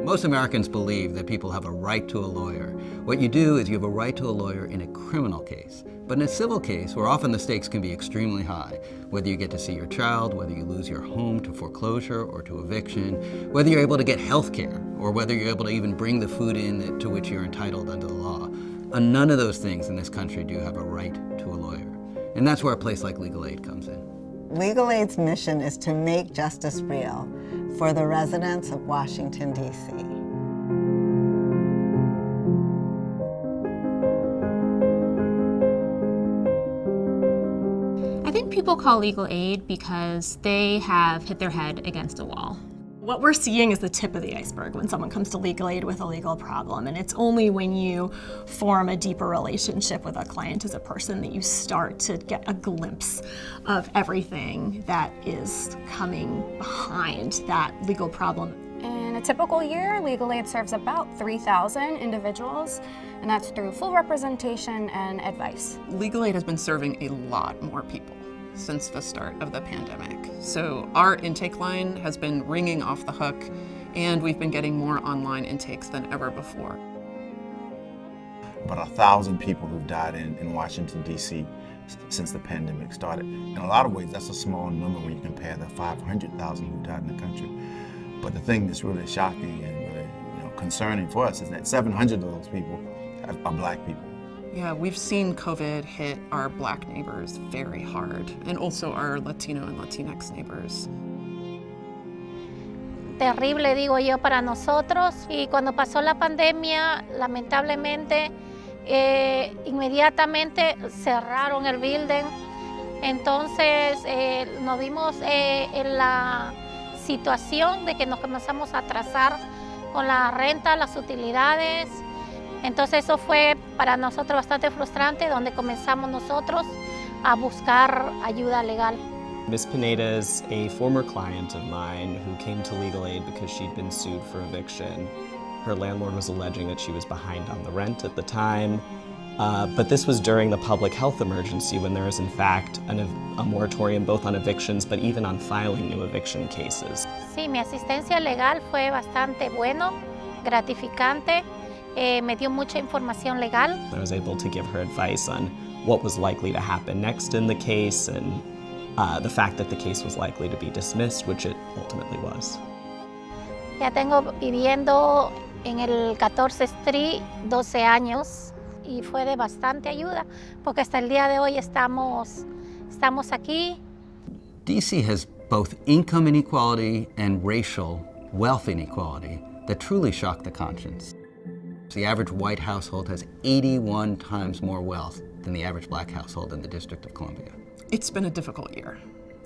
Most Americans believe that people have a right to a lawyer. What you do is you have a right to a lawyer in a criminal case. But in a civil case, where often the stakes can be extremely high, whether you get to see your child, whether you lose your home to foreclosure or to eviction, whether you're able to get health care, or whether you're able to even bring the food in to which you're entitled under the law, none of those things in this country do you have a right to a lawyer. And that's where a place like Legal Aid comes in. Legal Aid's mission is to make justice real for the residents of Washington, D.C. I think people call Legal Aid because they have hit their head against a wall. What we're seeing is the tip of the iceberg when someone comes to Legal Aid with a legal problem, and it's only when you form a deeper relationship with a client as a person that you start to get a glimpse of everything that is coming behind that legal problem. In a typical year, Legal Aid serves about 3,000 individuals, and that's through full representation and advice. Legal Aid has been serving a lot more people since the start of the pandemic. So our intake line has been ringing off the hook, and we've been getting more online intakes than ever before. About 1,000 people who've died in Washington, D.C. since the pandemic started. In a lot of ways, that's a small number when you compare the 500,000 who died in the country. But the thing that's really shocking and really concerning for us is that 700 of those people are Black people. Yeah, we've seen COVID hit our Black neighbors very hard, and also our Latino and Latinx neighbors. Terrible, digo yo, para nosotros. Y cuando pasó la pandemia, lamentablemente, inmediatamente cerraron el building. Entonces, nos vimos en la situación de que nos comenzamos a atrasar con la renta, las utilidades. Entonces eso fue para nosotros bastante frustrante, donde comenzamos nosotros a buscar ayuda legal. Ms. Pineda is a former client of mine who came to Legal Aid because she'd been sued for eviction. Her landlord was alleging that she was behind on the rent at the time, but this was during the public health emergency when there is in fact a moratorium both on evictions but even on filing new eviction cases. Sí, mi asistencia legal fue bastante bueno, gratificante. Me dio mucha información legal. I was able to give her advice on what was likely to happen next in the case and the fact that the case was likely to be dismissed, which it ultimately was. Ya tengo viviendo en el 14 Street 12 años y fue de bastante ayuda porque hasta el día de hoy estamos aquí. DC has both income inequality and racial wealth inequality that truly shock the conscience. The average white household has 81 times more wealth than the average Black household in the District of Columbia. It's been a difficult year.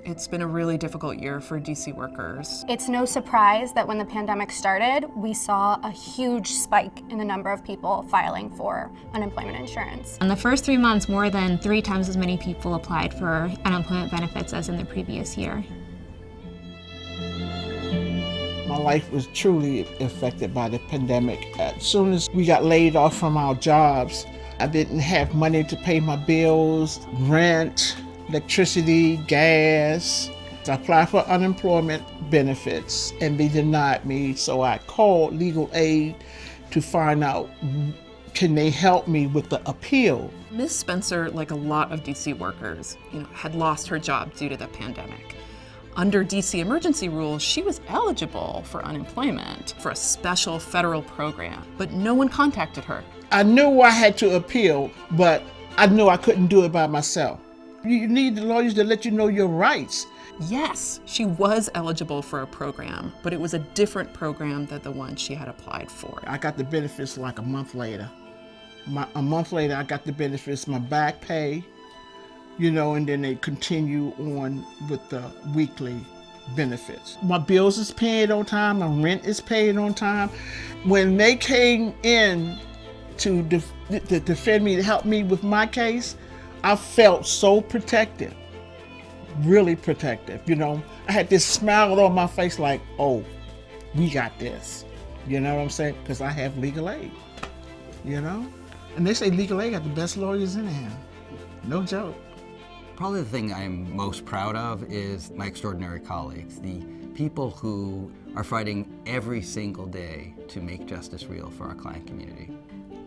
It's been a really difficult year for DC workers. It's no surprise that when the pandemic started, we saw a huge spike in the number of people filing for unemployment insurance. In the first 3 months, more than 3 times as many people applied for unemployment benefits as in the previous year. My life was truly affected by the pandemic. As soon as we got laid off from our jobs, I didn't have money to pay my bills, rent, electricity, gas. I applied for unemployment benefits and they denied me, so I called Legal Aid to find out, can they help me with the appeal? Ms. Spencer, like a lot of DC workers, had lost her job due to the pandemic. Under DC emergency rules, she was eligible for unemployment for a special federal program, but no one contacted her. I knew I had to appeal, but I knew I couldn't do it by myself. You need the lawyers to let you know your rights. Yes, she was eligible for a program, but it was a different program than the one she had applied for. I got the benefits like a month later. A month later, I got the benefits, my back pay, and then they continue on with the weekly benefits. My bills is paid on time, my rent is paid on time. When they came in to defend me, to help me with my case, I felt so protected, really protected. I had this smile on my face like, oh, we got this. You know what I'm saying? Because I have Legal Aid, And they say Legal Aid got the best lawyers in there. No joke. Probably the thing I'm most proud of is my extraordinary colleagues, the people who are fighting every single day to make justice real for our client community.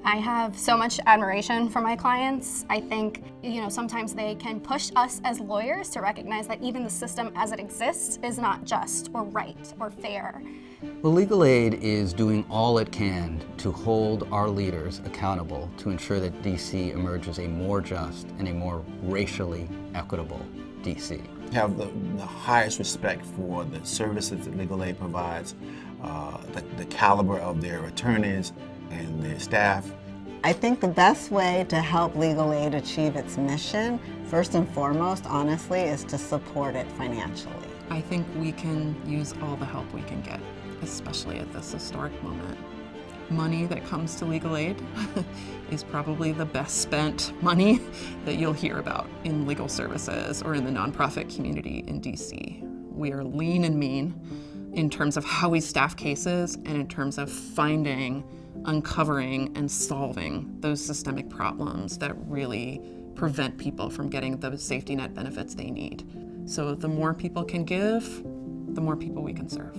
I have so much admiration for my clients. I think, sometimes they can push us as lawyers to recognize that even the system as it exists is not just or right or fair. Well, Legal Aid is doing all it can to hold our leaders accountable to ensure that DC emerges a more just and a more racially equitable DC. I have the highest respect for the services that Legal Aid provides, the caliber of their attorneys and their staff. I think the best way to help Legal Aid achieve its mission, first and foremost, honestly, is to support it financially. I think we can use all the help we can get, especially at this historic moment. Money that comes to Legal Aid is probably the best spent money that you'll hear about in legal services or in the nonprofit community in DC. We are lean and mean in terms of how we staff cases and in terms of finding, uncovering, and solving those systemic problems that really prevent people from getting the safety net benefits they need. So the more people can give, the more people we can serve.